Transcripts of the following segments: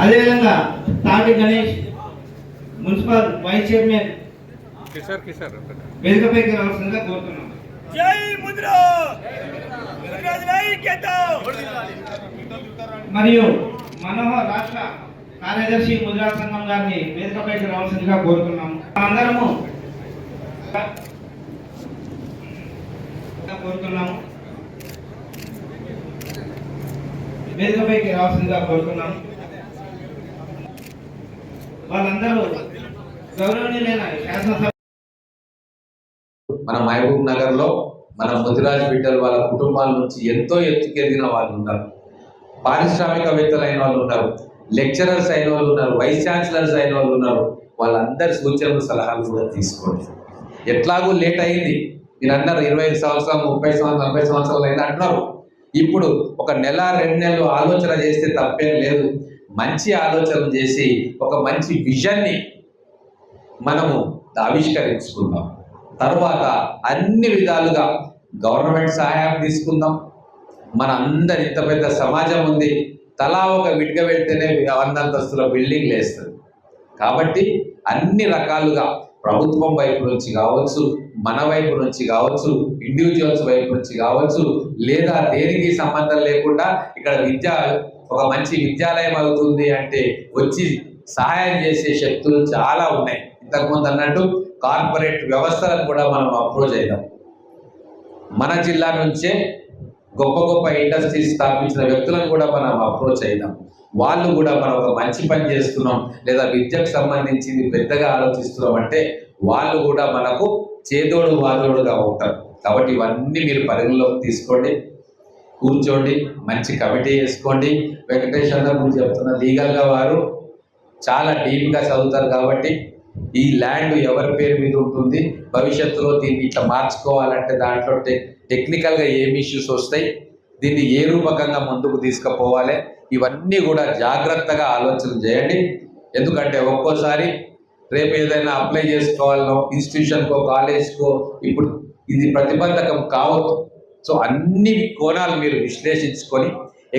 అదేవిధంగా తాటి Ganesh municipal vice chairman వేదికపైకి రావాల్సిందిగా కోరుతున్నాం. జై ముద్రా మరియు మనోహర్ రాష్ట్ర కార్యదర్శి ముద్రా సంఘం గారిని వేదికపైకి రావాల్సిందిగా కోరుతున్నాము. కోరుతున్నాము వేదికపైకి రావాల్సిందిగా కోరుతున్నాము. వాళ్ళందరూ గౌరవనీయులైన శాసనసభ మన మహబూబ్ నగర్ లో మన ముదిరాజ్ బిడ్డలు వాళ్ళ కుటుంబాల నుంచి ఎంతో ఎత్తుకెదిగిన వాళ్ళు ఉన్నారు. పారిశ్రామికవేత్తలు అయిన వాళ్ళు ఉన్నారు, లెక్చరర్స్ అయిన వాళ్ళు ఉన్నారు, వైస్ ఛాన్సలర్స్ అయిన వాళ్ళు ఉన్నారు. వాళ్ళందరి సూచనలు సలహాలు కూడా తీసుకోండి. ఎట్లాగూ లేట్ అయింది, మీరు అన్నారు 25 సంవత్సరాలు 30 సంవత్సరాలు 40 సంవత్సరాలు అయినా అంటున్నారు. ఇప్పుడు ఒక నెల 2 నెలలు ఆలోచన చేస్తే తప్పేం లేదు. మంచి ఆలోచన చేసి ఒక మంచి విజన్ని మనము ఆవిష్కరించుకుందాం. తర్వాత అన్ని విధాలుగా గవర్నమెంట్ సహాయం తీసుకుందాం. మన అందరి ఇంత పెద్ద సమాజం ఉంది, తలా ఒక విడిగ వెళ్తేనే 100 అంతస్తుల బిల్డింగ్ లేస్తుంది. కాబట్టి అన్ని రకాలుగా ప్రభుత్వం వైపు నుంచి కావచ్చు, మన వైపు నుంచి కావచ్చు, ఇండివిజువల్స్ వైపు నుంచి కావచ్చు, లేదా దేనికి సంబంధం లేకుండా ఇక్కడ ఒక మంచి విద్యాలయం అవుతుంది అంటే వచ్చి సహాయం చేసే శక్తులు చాలా ఉన్నాయి. ఇంతకుముందు అన్నట్టు కార్పొరేట్ వ్యవస్థలను కూడా మనం అప్రోచ్ అయినాం. మన జిల్లా నుంచే గొప్ప గొప్ప ఇండస్ట్రీస్ స్థాపించిన వ్యక్తులను కూడా మనం అప్రోచ్ అయినాం. వాళ్ళు కూడా మనం ఒక మంచి పని చేస్తున్నాం లేదా విద్యకు సంబంధించింది పెద్దగా ఆలోచిస్తున్నాం అంటే వాళ్ళు కూడా మనకు చేదోడు వాదోడుగా ఉంటారు. కాబట్టి ఇవన్నీ మీరు పరిగణలోకి తీసుకోండి, కూర్చోండి, మంచి కమిటీ వేసుకోండి. వెంకటేష్ అన్న గురించి చెప్తున్న లీగల్గా వారు చాలా డీప్గా చదువుతారు కాబట్టి ఈ ల్యాండ్ ఎవరి పేరు మీద ఉంటుంది, భవిష్యత్తులో దీన్ని ఇట్లా మార్చుకోవాలంటే దాంట్లో టెక్నికల్గా ఏమి ఇష్యూస్ వస్తాయి, దీన్ని ఏ రూపకంగా ముందుకు తీసుకుపోవాలి, ఇవన్నీ కూడా జాగ్రత్తగా ఆలోచన చేయండి. ఎందుకంటే ఒక్కోసారి రేపు ఏదైనా అప్లై చేసుకోవాలనో ఇన్స్టిట్యూషన్కో కాలేజ్కో ఇప్పుడు ఇది ప్రతిబంధకం కావద్దు. సో అన్ని కోణాలు మీరు విశ్లేషించుకొని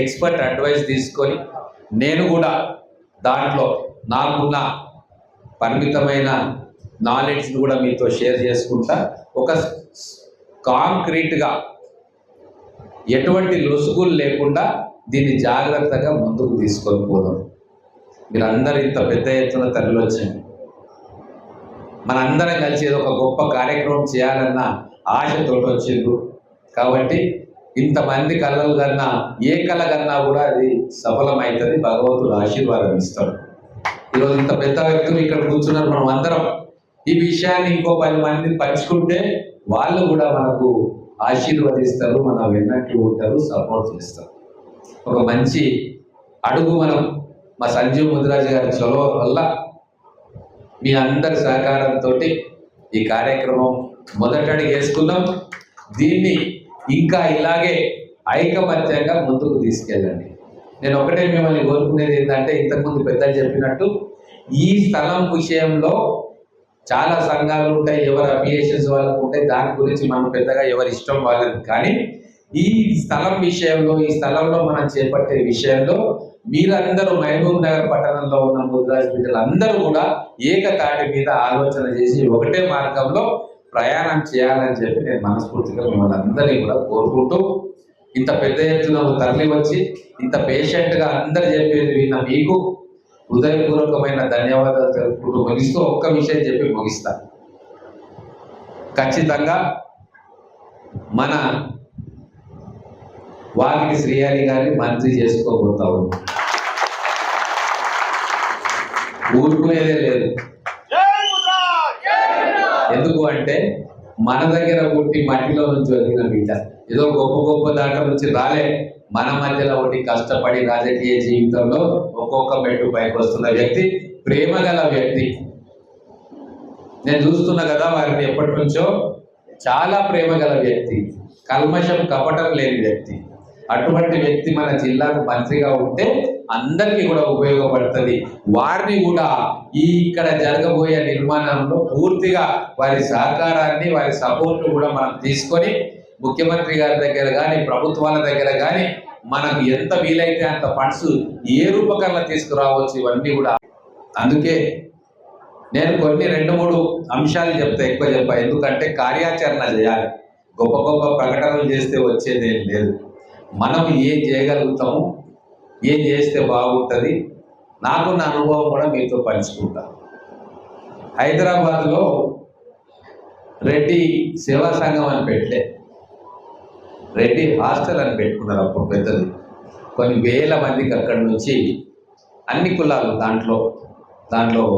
ఎక్స్పర్ట్ అడ్వైస్ తీసుకొని నేను కూడా దాంట్లో నాకున్న పరిమితమైన నాలెడ్జ్ని కూడా మీతో షేర్ చేసుకుంటా. ఒక కాంక్రీట్గా ఎటువంటి లొసుగులు లేకుండా దీన్ని జాగ్రత్తగా ముందుకు తీసుకొని పోదాం. మీరందరూ ఇంత పెద్ద ఎత్తున తరలివచ్చారు. మనందరం కలిసి ఏదో ఒక గొప్ప కార్యక్రమం చేయాలన్న ఆశతో వచ్చిండ్రు. కాబట్టి ఇంతమంది కళలు కన్నా ఏ కళ కన్నా కూడా అది సఫలమవుతుంది. భగవంతుడు ఆశీర్వాదం ఇస్తాడు. ఈరోజు ఇంత పెద్ద వ్యక్తులు ఇక్కడ కూర్చున్నారు. మనం అందరం ఈ విషయాన్ని ఇంకో 10 మందిని పంచుకుంటే వాళ్ళు కూడా మనకు ఆశీర్వదిస్తారు, మన వెన్నట్లు ఉంటారు, సపోర్ట్ చేస్తారు. ఒక మంచి అడుగు మనం మా సంజీవ్ ముదిరాజ్ గారి చొరవ వల్ల మీ అందరి సహకారంతో ఈ కార్యక్రమం మొదటడుగు వేసుకుందాం. దీన్ని ఇంకా ఇలాగే ఐకమత్యంగా ముందుకు తీసుకెళ్ళండి. నేను ఒకటే మిమ్మల్ని కోరుకునేది ఏంటంటే ఇంతకుముందు పెద్దలు చెప్పినట్టు ఈ స్థలం విషయంలో చాలా సంఘాలు ఉంటాయి, ఎవరి అఫిలియేషన్స్ వాళ్ళకు ఉంటాయి, దాని గురించి మనం పెద్దగా ఎవరి ఇష్టం వాళ్ళది. కానీ ఈ స్థలం విషయంలో ఈ స్థలంలో మనం చేపట్టే విషయంలో మీరందరూ మహబూబ్ నగర్ పట్టణంలో ఉన్న ముదిరాజ్ బిడ్డలు అందరూ కూడా ఏకతాటి మీద ఆలోచన చేసి ఒకటే మార్గంలో ప్రయాణం చేయాలని చెప్పి నేను మనస్ఫూర్తిగా మిమ్మల్ని అందరినీ కూడా కోరుకుంటూ ఇంత పెద్ద ఎత్తున తరలి వచ్చి ఇంత పేషెంట్గా అందరు చెప్పేది విన్న మీకు హృదయపూర్వకమైన ధన్యవాదాలు తెలుపుకుంటూ ముగిస్తూ ఒక్క విషయం చెప్పి ముగిస్తా. ఖచ్చితంగా మన వాకిటి శ్రీహరి గారిని మంత్రి చేసుకోబోతా ఉన్నాం. ఊరుకునేదే లేదు. ఎందుకు అంటే మన దగ్గర పుట్టి మట్టిలో నుంచి వచ్చిన బిడ్డ, ఏదో గొప్ప గొప్ప దాంట్లో నుంచి రాలే, మన మధ్యలో ఒకటి కష్టపడి రాజకీయ జీవితంలో ఒక్కొక్క మెట్టు పైకి వస్తున్న వ్యక్తి, ప్రేమ గల వ్యక్తి. నేను చూస్తున్నా కదా వారిని ఎప్పటి నుంచో, చాలా ప్రేమ గల వ్యక్తి, కల్మషం కపటం లేని వ్యక్తి. అటువంటి వ్యక్తి మన జిల్లాకు మంత్రిగా ఉంటే అందరికీ కూడా ఉపయోగపడుతుంది. వారిని కూడా ఈ ఇక్కడ జరగబోయే నిర్మాణంలో పూర్తిగా వారి సహకారాన్ని వారి సపోర్ట్ కూడా మనం తీసుకొని ముఖ్యమంత్రి గారి దగ్గర కానీ ప్రభుత్వాల దగ్గర కానీ మనకు ఎంత వీలైతే అంత ఫండ్స్ ఏ రూపకల్లా తీసుకురావచ్చు, ఇవన్నీ కూడా. అందుకే నేను కొన్ని 2-3 అంశాలు చెప్తా, ఎక్కువ చెప్పా. ఎందుకంటే కార్యాచరణ చేయాలి. గొప్ప గొప్ప ప్రకటనలు చేస్తే వచ్చేదేం లేదు. మనం ఏం చేయగలుగుతాము, ఏం చేస్తే బాగుంటుంది, నాకున్న అనుభవం కూడా మీతో పంచుకుంటా. హైదరాబాద్లో రెడ్డి సేవా సంఘం అని పెట్టలే, రెడ్డి హాస్టల్ అని పెట్టుకున్నారు అప్పుడు పెద్దది. కొన్ని వేల మందికి అక్కడి నుంచి అన్ని కులాలు దాంట్లో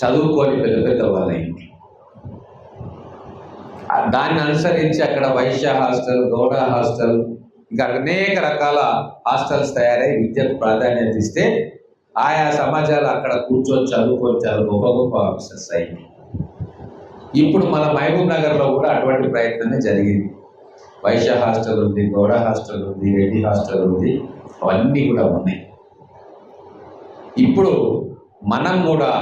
చదువుకొని పెద్ద పెద్ద వాళ్ళైంది. దాన్ని అనుసరించి అక్కడ వైశ్య హాస్టల్, గౌడ హాస్టల్, ఇంకా అనేక రకాల హాస్టల్స్ తయారై విద్యకు ప్రాధాన్యత ఇస్తే ఆయా సమాజాలు అక్కడ కూర్చొని చదువుకొని గొప్ప గొప్ప ఆఫీసర్స్ అయింది. ఇప్పుడు మన మహబూబ్ నగర్లో కూడా అటువంటి ప్రయత్నమే జరిగింది. వైశ్య హాస్టల్ ఉంది, గౌడ హాస్టల్ ఉంది, రెడ్డి హాస్టల్ ఉంది, అవన్నీ కూడా ఉన్నాయి. ఇప్పుడు మనం కూడా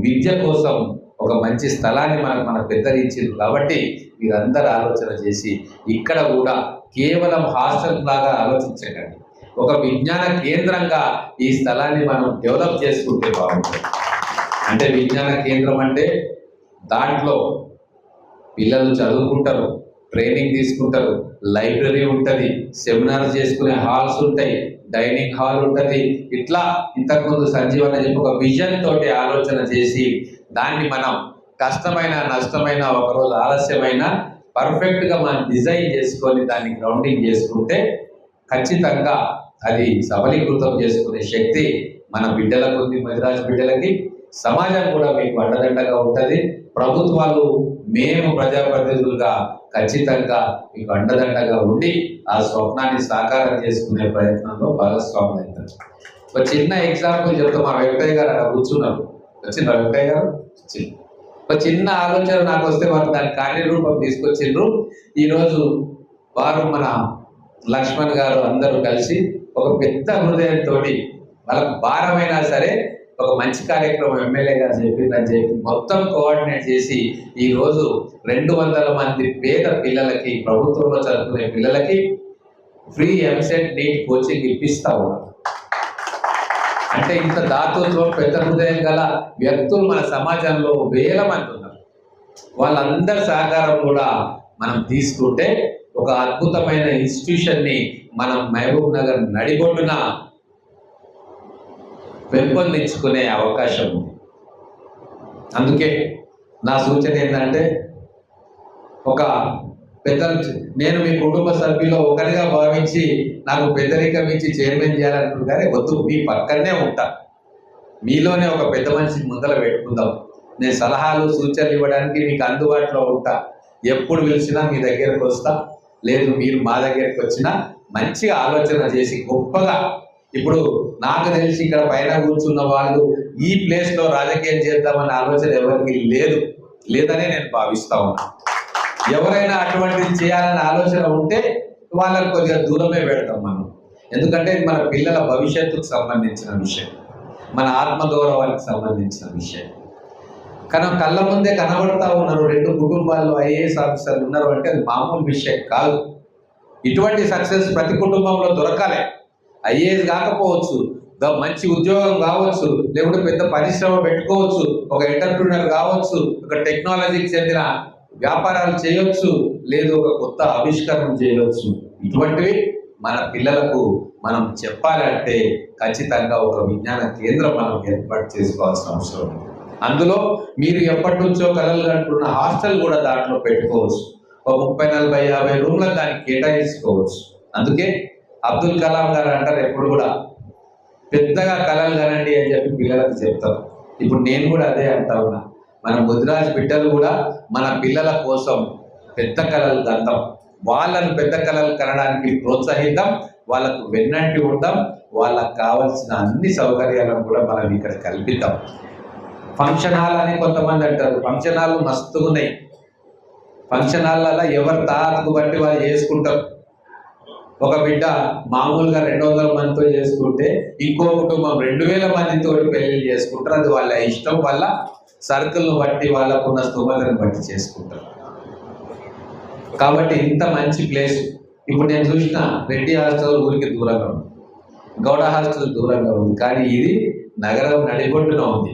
విద్య కోసం ఒక మంచి స్థలాన్ని మన పెద్దలు ఇచ్చింది కాబట్టి మీరందరూ ఆలోచన చేసి ఇక్కడ కూడా కేవలం హాస్టల్ లాగా ఆలోచించకండి, ఒక విజ్ఞాన కేంద్రంగా ఈ స్థలాన్ని మనం డెవలప్ చేసుకుంటే బాగుంటుంది. అంటే విజ్ఞాన కేంద్రం అంటే దాంట్లో పిల్లలు చదువుకుంటారు, ట్రైనింగ్ తీసుకుంటారు, లైబ్రరీ ఉంటుంది, సెమినార్ చేసుకునే హాల్స్ ఉంటాయి, డైనింగ్ హాల్ ఉంటుంది. ఇట్లా ఇంతకుముందు సంజీవన చెప్పి ఒక విజన్ తోటి ఆలోచన చేసి దాన్ని మనం కష్టమైన నష్టమైన ఒకరోజు ఆలస్యమైన పర్ఫెక్ట్గా మనం డిజైన్ చేసుకొని దాన్ని గ్రౌండింగ్ చేసుకుంటే ఖచ్చితంగా అది సబలీకృతం చేసుకునే శక్తి మన బిడ్డలకు ఉంది, మదిరాజు బిడ్డలకి. సమాజం కూడా మీకు అండదండగా ఉంటుంది. ప్రభుత్వాలు మేము ప్రజాప్రతినిధులుగా ఖచ్చితంగా మీకు అండదండగా ఉండి ఆ స్వప్నాన్ని సాకారం చేసుకునే ప్రయత్నంలో భాగస్వాములు అవుతారు. ఒక చిన్న ఎగ్జాంపుల్ చెప్తాం. మా వెంకయ్య గారు అక్కడ కూర్చున్నారు, వచ్చిండ్రు వెంకయ్య గారు వచ్చింది. ఒక చిన్న ఆలోచన నాకు వస్తే వారు దాని కార్యరూపం తీసుకొచ్చిండ్రు. ఈరోజు వారు మన లక్ష్మణ్ గారు అందరూ కలిసి ఒక పెద్ద హృదయంతో వాళ్ళకు భారమైనా సరే ఒక మంచి కార్యక్రమం ఎమ్మెల్యే గారు చెప్పిందని చెప్పి మొత్తం కోఆర్డినేట్ చేసి ఈరోజు 200 మంది పేద పిల్లలకి, ప్రభుత్వంలో చదువుకునే పిల్లలకి ఫ్రీ ఎంసెట్ నీట్ కోచింగ్ ఇప్పిస్తా ఉన్నారు. అంటే ఇంత దాతృత్వం, పెద్ద హృదయం గల వ్యక్తులు మన సమాజంలో వేల మంది ఉన్నారు. వాళ్ళందరి సహకారం కూడా మనం తీసుకుంటే ఒక అద్భుతమైన ఇన్స్టిట్యూషన్ని మనం మహబూబ్ నగర్ నడిబొడ్డున పెంపొందించుకునే అవకాశం ఉంది. అందుకే నా సూచన ఏంటంటే ఒక నేను మీ కుటుంబ సభ్యులో ఒకరిగా భావించి నాకు పెద్దరికం ఇచ్చి చైర్మన్ చేయాలనుకుంటారే వద్దు, మీ పక్కనే ఉంటా, మీలోనే ఒక పెద్ద మనిషిని ముందర పెట్టుకుందాం. నేను సలహాలు సూచనలు ఇవ్వడానికి మీకు అందుబాటులో ఉంటా. ఎప్పుడు పిలిచినా మీ దగ్గరకు వస్తా. లేదు మీరు మా దగ్గరికి వచ్చినా మంచిగా ఆలోచన చేసి గొప్పగా, ఇప్పుడు నాకు తెలిసి ఇక్కడ పైన కూర్చున్న వాళ్ళు ఈ ప్లేస్లో రాజకీయం చేద్దామన్న ఆలోచన ఎవరికి లేదనే నేను భావిస్తా ఉన్నా. ఎవరైనా అటువంటిది చేయాలన్న ఆలోచన ఉంటే వాళ్ళని కొద్దిగా దూరమే పెడతాం మనం. ఎందుకంటే ఇది మన పిల్లల భవిష్యత్తుకు సంబంధించిన విషయం, మన ఆత్మగౌరవానికి సంబంధించిన విషయం. కానీ కళ్ళ ముందే కనబడతా ఉన్నారు 2 కుటుంబాల్లో ఐఏఎస్ ఆఫీసర్లు ఉన్నారు అంటే అది మామూలు విషయం కాదు. ఇటువంటి సక్సెస్ ప్రతి కుటుంబంలో దొరకాలి. ఐఏఎస్ కాకపోవచ్చు, మంచి ఉద్యోగం కావచ్చు, లేకుంటే పెద్ద పరిశ్రమ పెట్టుకోవచ్చు, ఒక ఎంటర్ప్రినర్ కావచ్చు, ఒక టెక్నాలజీకి చెందిన వ్యాపారాలు చేయొచ్చు, లేదు ఒక కొత్త ఆవిష్కరణ చేయవచ్చు. ఇటువంటివి మన పిల్లలకు మనం చెప్పాలంటే ఖచ్చితంగా ఒక విజ్ఞాన కేంద్రం మనం ఏర్పాటు చేసుకోవాల్సిన అవసరం ఉంది. అందులో మీరు ఎప్పటి నుంచో కలలు కంటున్న హాస్టల్ కూడా దాంట్లో పెట్టుకోవచ్చు. ఒక 30, 40, 50 రూమ్లకు దానికి కేటాయించుకోవచ్చు. అందుకే అబ్దుల్ కలాం గారు అంటారు ఎప్పుడు కూడా పెద్దగా కలలు కనండి అని చెప్పి పిల్లలకు చెప్తారు. ఇప్పుడు నేను కూడా అదే అంటా ఉన్నా. మన ముదిరాజ్ బిడ్డలు కూడా మన పిల్లల కోసం పెద్ద కలలు కందాం, వాళ్ళను పెద్ద కలలు కనడానికి ప్రోత్సహిద్దాం, వాళ్ళకు వెన్నంటి ఉందాం, వాళ్ళకు కావాల్సిన అన్ని సౌకర్యాలను కూడా మనం ఇక్కడ కల్పిద్దాం. ఫంక్షన్ హాల్ అని కొంతమంది అంటారు, ఫంక్షన్ హాల్ మస్తుగా ఉన్నాయి. ఫంక్షన్ హాల్లో ఎవరి తాతకు బట్టి వాళ్ళు చేసుకుంటారు. ఒక బిడ్డ మామూలుగా 200 మందితో చేసుకుంటే ఇంకో కుటుంబం 2000 మందితో పెళ్లి చేసుకుంటారు. అది వాళ్ళ ఇష్టం, వాళ్ళ సర్కిల్ను బట్టి, వాళ్ళకున్న స్థూమతను బట్టి చేసుకుంటారు. కాబట్టి ఇంత మంచి ప్లేస్ ఇప్పుడు నేను చూసిన రెడ్డి హాస్టల్ ఊరికి దూరంగా ఉంది, గౌడ హాస్టల్ దూరంగా ఉంది, కానీ ఇది నగరం నడిబొడ్డున ఉంది.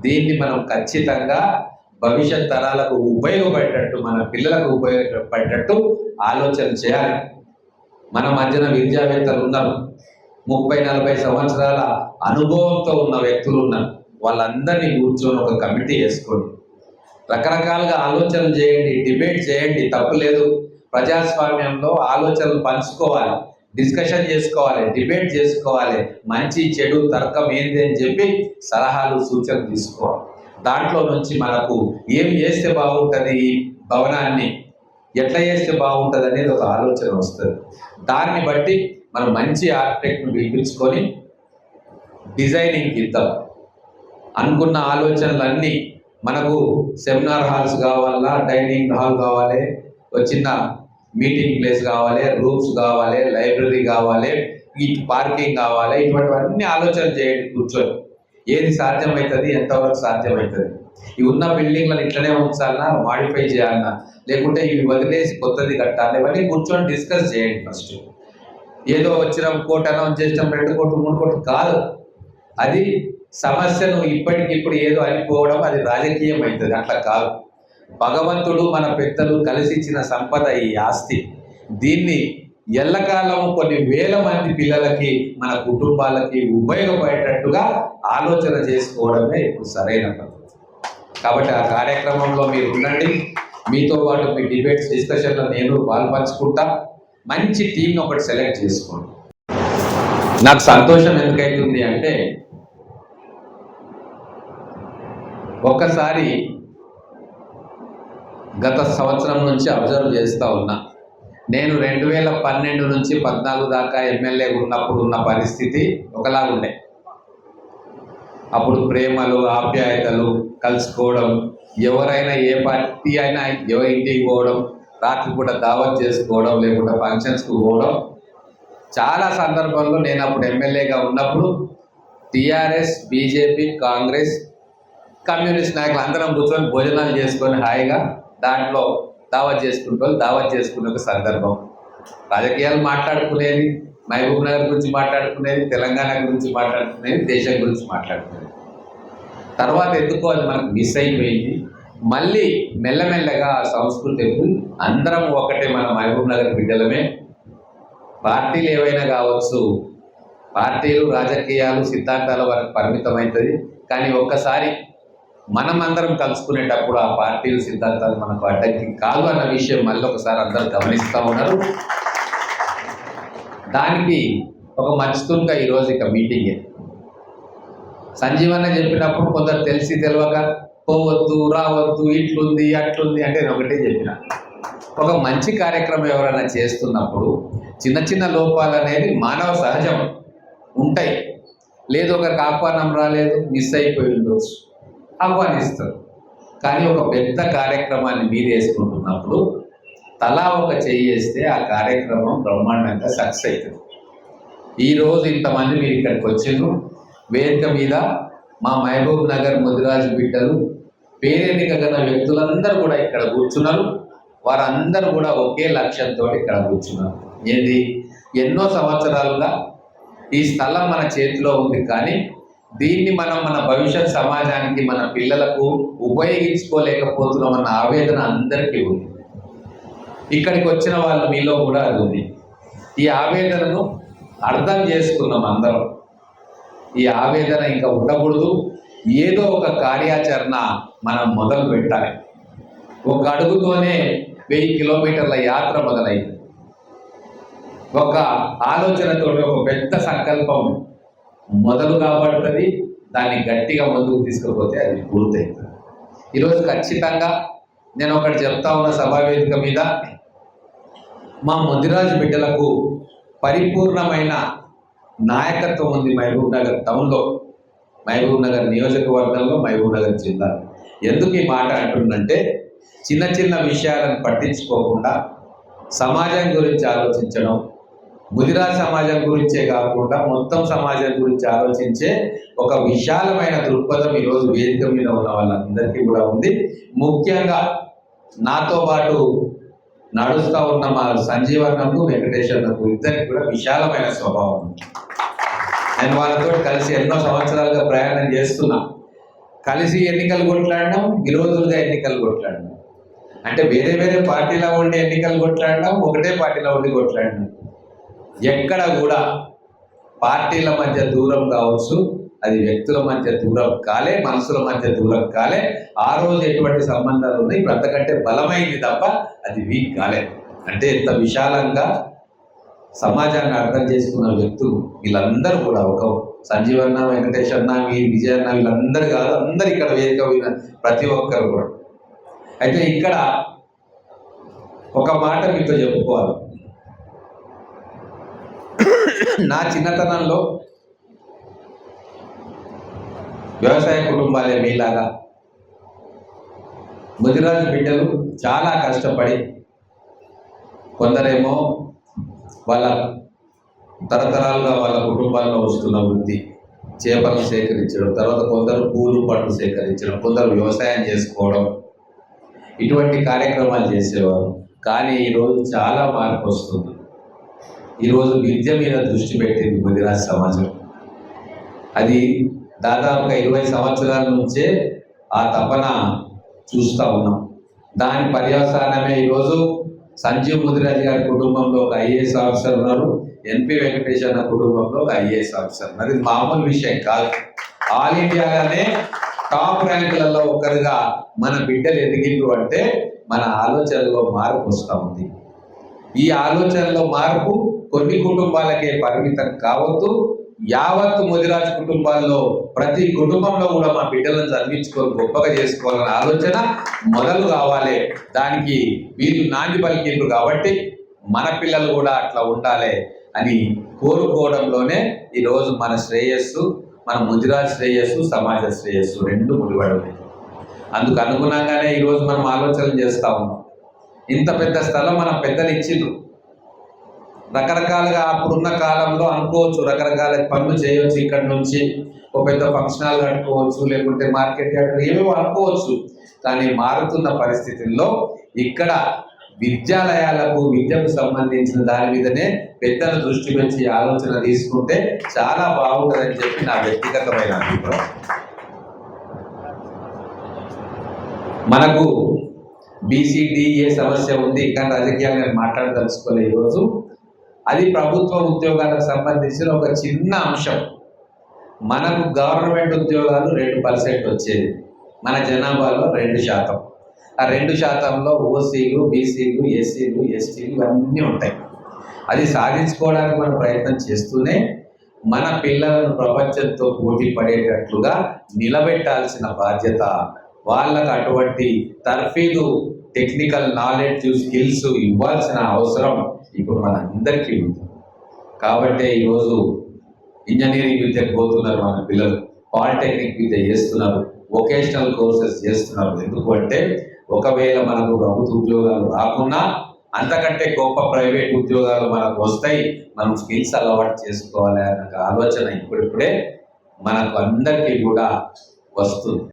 దీన్ని మనం ఖచ్చితంగా భవిష్యత్ తరాలకు ఉపయోగపడేటట్టు, మన పిల్లలకు ఉపయోగపడేటట్టు ఆలోచన చేయాలి. మన మధ్యన విద్యావేత్తలు ఉన్నారు, 30-40 సంవత్సరాల అనుభవంతో ఉన్న వ్యక్తులు ఉన్నారు. వాళ్ళందరినీ కూర్చొని ఒక కమిటీ వేసుకోండి, రకరకాలుగా ఆలోచనలు చేయండి, డిబేట్ చేయండి, తప్పు లేదు. ప్రజాస్వామ్యంలో ఆలోచనలు పంచుకోవాలి, డిస్కషన్ చేసుకోవాలి, డిబేట్ చేసుకోవాలి, మంచి చెడు తర్కం ఏంటి అని చెప్పి సలహాలు సూచనలు తీసుకోవాలి. దాంట్లో నుంచి మనకు ఏం చేస్తే బాగుంటుంది, ఈ భవనాన్ని ఎట్లా చేస్తే బాగుంటుంది అనేది ఒక ఆలోచన వస్తుంది. దాన్ని బట్టి మనం మంచి ఆర్కిటెక్ట్ను పిలిపించుకొని డిజైనింగ్ ఇద్దాం. అనుకున్న ఆలోచనలన్నీ మనకు సెమినార్ హాల్స్ కావాలా, డైనింగ్ హాల్ కావాలి, ఒక చిన్న మీటింగ్ ప్లేస్ కావాలి, రూమ్స్ కావాలి, లైబ్రరీ కావాలి, ఈ పార్కింగ్ కావాలి, ఇటువంటివన్నీ ఆలోచన చేయండి కూర్చొని. ఏది సాధ్యమవుతుంది, ఎంతవరకు సాధ్యమవుతుంది, ఈ ఉన్న బిల్డింగ్లను ఇట్లనే ఉంచాలన్నా, మాడిఫై చేయాలన్నా, లేకుంటే ఇవి వదిలేసి కొత్తది కట్టాలి, ఇవన్నీ కూర్చొని డిస్కస్ చేయండి. ఫస్ట్ ఏదో వచ్చిన కోట్ అనౌన్స్ చేసినాం, 2 కోట్లు 3 కోట్లు కాదు. అది సమస్యను ఇప్పటికిప్పుడు ఏదో అనిపోవడం, అది రాజకీయం అవుతుంది. అట్లా కాదు. భగవంతుడు మన పెద్దలు కలిసి ఇచ్చిన సంపద ఈ ఆస్తి. దీన్ని ఎల్లకాలం కొన్ని వేల మంది పిల్లలకి, మన కుటుంబాలకి ఉపయోగపడేటట్టుగా ఆలోచన చేసుకోవడమే ఇప్పుడు సరైన పద్ధతి. కాబట్టి ఆ కార్యక్రమంలో మీరు ఉండండి. మీతో పాటు మీ డిబేట్స్, డిస్కషన్లో నేను పాల్పంచుకుంటా. మంచి టీంని ఒకటి సెలెక్ట్ చేసుకోండి. నాకు సంతోషం ఎందుకైతుంది అంటే, ఒక్కసారి గత సంవత్సరం నుంచి అబ్జర్వ్ చేస్తూ ఉన్నా. నేను 2012 నుంచి 14 దాకా ఎమ్మెల్యే ఉన్నప్పుడు ఉన్న పరిస్థితి ఒకలాగుండే. అప్పుడు ప్రేమలు, ఆప్యాయతలు, కలుసుకోవడం, ఎవరైనా ఏ పార్టీ అయినా ఎవరి ఇంటికి పోవడం, రాత్రిపూట దావత్ చేసుకోవడం, లేకుంటే ఫంక్షన్స్కి పోవడం. చాలా సందర్భాల్లో నేను అప్పుడు ఎమ్మెల్యేగా ఉన్నప్పుడు టీఆర్ఎస్, బీజేపీ, కాంగ్రెస్, కమ్యూనిస్ట్ నాయకులు అందరం కూర్చొని భోజనాలు చేసుకొని హాయిగా దాంట్లో దావత్ చేసుకునే ఒక సందర్భం. రాజకీయాలు మాట్లాడుకునేది, మహబూబ్ నగర్ గురించి మాట్లాడుకునేది, తెలంగాణ గురించి మాట్లాడుకునేది, దేశం గురించి మాట్లాడుకునేది. తర్వాత ఎందుకో అది మనకు మిస్ అయిపోయింది. మళ్ళీ మెల్లమెల్లగా ఆ సంస్కృతి అందరం ఒకటే, మన మహబూబ్ నగర్ బిడ్డలమే. పార్టీలు ఏవైనా కావచ్చు, పార్టీలు, రాజకీయాలు, సిద్ధాంతాల వరకు పరిమితమవుతుంది. కానీ ఒక్కసారి మనం అందరం కలుసుకునేటప్పుడు ఆ పార్టీలు, సిద్ధాంతాలు మనకు అడ్డంకి కాదు అన్న విషయం మళ్ళీ ఒకసారి అందరూ గమనిస్తూ ఉన్నారు. దానికి ఒక మంచుతుండగా ఈరోజు ఇక మీటింగే. సంజీవన్న చెప్పినప్పుడు కొందరు తెలిసి తెలియక పోవద్దు, రావద్దు, ఇట్లుంది, అట్లుంది అంటే నేను ఒకటే చెప్పిన. ఒక మంచి కార్యక్రమం ఎవరైనా చేస్తున్నప్పుడు చిన్న చిన్న లోపాలు అనేది మానవ సహజం ఉంటాయి. లేదు ఒకరికి ఆహ్వానం రాలేదు, మిస్ అయిపోయి ఉండొచ్చు, ఆహ్వానిస్తారు. కానీ ఒక పెద్ద కార్యక్రమాన్ని మీరు వేసుకుంటున్నప్పుడు తలా ఒక చెయ్యి వేస్తే ఆ కార్యక్రమం బ్రహ్మాండంగా సక్సెస్ అవుతుంది. ఈరోజు ఇంతమంది మీరు ఇక్కడికి వచ్చిండ్రు. వేదిక మీద మా మహబూబ్ నగర్ ముదిరాజు బిడ్డలు, పేరెన్నిక గల వ్యక్తులందరూ కూడా ఇక్కడ కూర్చున్నారు. వారందరూ కూడా ఒకే లక్ష్యంతో ఇక్కడ కూర్చున్నారు. ఏది, ఎన్నో సంవత్సరాలుగా ఈ స్థలం మన చేతిలో ఉంది, కానీ దీన్ని మనం మన భవిష్యత్ సమాజానికి, మన పిల్లలకు ఉపయోగించుకోలేకపోతున్నామన్న ఆవేదన అందరికీ ఉంది. ఇక్కడికి వచ్చిన వాళ్ళు మీలో కూడా అది ఉంది. ఈ ఆవేదనను అర్థం చేసుకున్నాం అందరం. ఈ ఆవేదన ఇంకా ఉండకూడదు. ఏదో ఒక కార్యాచరణ మనం మొదలు పెట్టాలి. ఒక అడుగుతోనే 1000 కిలోమీటర్ల యాత్ర మొదలైంది. ఒక ఆలోచనతో ఒక పెద్ద సంకల్పం మొదలు కాబడుతుంది. దాన్ని గట్టిగా ముందుకు తీసుకుపోతే అది పూర్తవుతుంది. ఈరోజు ఖచ్చితంగా నేను ఒకటి చెప్తా ఉన్న సభా వేదిక మీద, మా ముదిరాజు బిడ్డలకు పరిపూర్ణమైన నాయకత్వం ఉంది మహబూబ్ నగర్ టౌన్లో, మహబూబ్ నగర్ నియోజకవర్గంలో, మహబూబ్ నగర్ జిల్లా. ఎందుకు ఈ మాట అంటుందంటే, చిన్న చిన్న విషయాలను పట్టించుకోకుండా సమాజం గురించి ఆలోచించడం, ముదిరాజ్ సమాజం గురించే కాకుండా మొత్తం సమాజం గురించి ఆలోచించే ఒక విశాలమైన దృక్పథం ఈరోజు వేదిక మీద ఉన్న వాళ్ళందరికీ కూడా ఉంది. ముఖ్యంగా నాతో పాటు నడుస్తూ ఉన్న మా సంజీవన్నకు వెంకటేశ్వరన్నకు ఇద్దరికి కూడా విశాలమైన స్వభావం ఉంది. నేను వాళ్ళతో కలిసి ఎన్నో సంవత్సరాలుగా ప్రయాణం చేస్తున్నా. కలిసి ఎన్నికలు కొట్లాడినాం, విరోధులుగా ఎన్నికలు కొట్లాడినాం. అంటే వేరే వేరే పార్టీలో ఉండి ఎన్నికలు కొట్లాడినాం, ఒకటే పార్టీలో ఉండి కొట్లాడినాం. ఎక్కడ కూడా పార్టీల మధ్య దూరం కావచ్చు, అది వ్యక్తుల మధ్య దూరం కాలే, మనసుల మధ్య దూరం కాలే. ఆ రోజు ఎటువంటి సంబంధాలు ఉన్నాయి, ఇప్పుడు అంతకంటే బలమైంది తప్ప అది వీక్ కాలే. అంటే ఎంత విశాలంగా సమాజాన్ని అర్థం చేసుకున్న వ్యక్తులు వీళ్ళందరూ కూడా, ఒక సంజీవన్న, వెంకటేష్ అన్న, విజయన్న, వీళ్ళందరూ కాదు, అందరు ఇక్కడ వేదిక పోయిన ప్రతి ఒక్కరు కూడా. అయితే ఇక్కడ ఒక మాట మీతో చెప్పుకోవాలి. నా చిన్నతనంలో వ్యవసాయ కుటుంబాలే మీలాగా ముదిరాజు బిడ్డలు చాలా కష్టపడి, కొందరేమో వాళ్ళ తరతరాలుగా వాళ్ళ కుటుంబాల్లో వస్తున్న వృత్తి చేపలను సేకరించడం, తర్వాత కొందరు పూలు పండ్లు సేకరించడం, కొందరు వ్యవసాయం చేసుకోవడం, ఇటువంటి కార్యక్రమాలు చేసేవారు. కానీ ఈరోజు చాలా మార్పు వస్తుంది. ఈరోజు విద్య మీద దృష్టి పెట్టింది ముదిరాజు సమాజం. అది దాదాపుగా 20 సంవత్సరాల నుంచే ఆ తపన చూస్తూ ఉన్నాం. దాని పర్యవసానమే ఈరోజు సంజీవ్ ముదిరాజ్ గారి కుటుంబంలో ఒక ఐఏఎస్ ఆఫీసర్ ఉన్నారు, ఎన్పి వెంకటేష్ అన్న కుటుంబంలో ఒక ఐఏఎస్ ఆఫీసర్ ఉన్నారు. ఇది మామూలు విషయం కాదు. ఆల్ ఇండియాలోనే టాప్ ర్యాంకులలో ఒకరుగా మన బిడ్డలు ఎదిగిండ్రు అంటే మన ఆలోచనలో మార్పు వస్తూ ఉంది. ఈ ఆలోచనలో మార్పు కొన్ని కుటుంబాలకే పరిమితం కావద్దు. యావత్ ముదిరాజ్ కుటుంబాల్లో ప్రతి కుటుంబంలో కూడా మా బిడ్డలను చదివించుకొని గొప్పగా చేసుకోవాలన్న ఆలోచన మొదలు కావాలి. దానికి వీళ్ళు నాంది పలికిండ్రు కాబట్టి మన పిల్లలు కూడా అట్లా ఉండాలి అని కోరుకోవడంలోనే ఈరోజు మన శ్రేయస్సు, మన ముదిరాజ్ శ్రేయస్సు, సమాజ శ్రేయస్సు రెండు ముడిపడి. అందుకు అనుగుణంగానే ఈరోజు మనం ఆలోచనలు చేస్తూ ఉన్నాం. ఇంత పెద్ద స్థలం మన పెద్దలు ఇచ్చిండ్రు. రకరకాలుగా అప్పుడున్న కాలంలో అనుకోవచ్చు, రకరకాల పనులు చేయవచ్చు. ఇక్కడ నుంచి ఒక పెద్ద ఫంక్షన్ హాల్ కట్టుకోవచ్చు, లేకుంటే మార్కెట్ యార్డ్ ఏమేమో అనుకోవచ్చు. కానీ మారుతున్న పరిస్థితుల్లో ఇక్కడ విద్యాలయాలకు, విద్యకు సంబంధించిన దాని మీదనే పెద్దల దృష్టి పెంచి ఆలోచన తీసుకుంటే చాలా బాగుంటుందని చెప్పి నా వ్యక్తిగతమైన అభిప్రాయం. మనకు బీసీడీఏ సమస్య ఉంది, కానీ రాజకీయాలు నేను మాట్లాడదలుచుకోలే ఈరోజు. అది ప్రభుత్వ ఉద్యోగాలకు సంబంధించిన ఒక చిన్న అంశం. మనకు గవర్నమెంట్ ఉద్యోగాలు 2% వచ్చేది, మన జనాభాలో 2%. ఆ 2%లో ఓసీలు, బీసీలు, ఎస్సీలు, ఎస్టీలు ఇవన్నీ ఉంటాయి. అది సాధించుకోవడానికి మనం ప్రయత్నం చేస్తూనే మన పిల్లలను ప్రపంచంతో పోటీ పడేటట్లుగా నిలబెట్టాల్సిన బాధ్యత, వాళ్ళకు అటువంటి తర్ఫీదు, టెక్నికల్ నాలెడ్జ్, స్కిల్స్ ఇవ్వాల్సిన అవసరం ఇప్పుడు మన అందరికీ ఉంది. కాబట్టి ఈరోజు ఇంజనీరింగ్ విద్యకు పోతున్నారు మన పిల్లలు, పాలిటెక్నిక్ విద్య చేస్తున్నారు, వొకేషనల్ కోర్సెస్ చేస్తున్నారు. ఎందుకు అంటే ఒకవేళ మనకు ప్రభుత్వ ఉద్యోగాలు రాకున్నా అంతకంటే గొప్ప ప్రైవేట్ ఉద్యోగాలు మనకు వస్తాయి, మనం స్కిల్స్ అలవాటు చేసుకోవాలి అన్న ఆలోచన ఇప్పుడిప్పుడే మనకు అందరికీ కూడా వస్తుంది.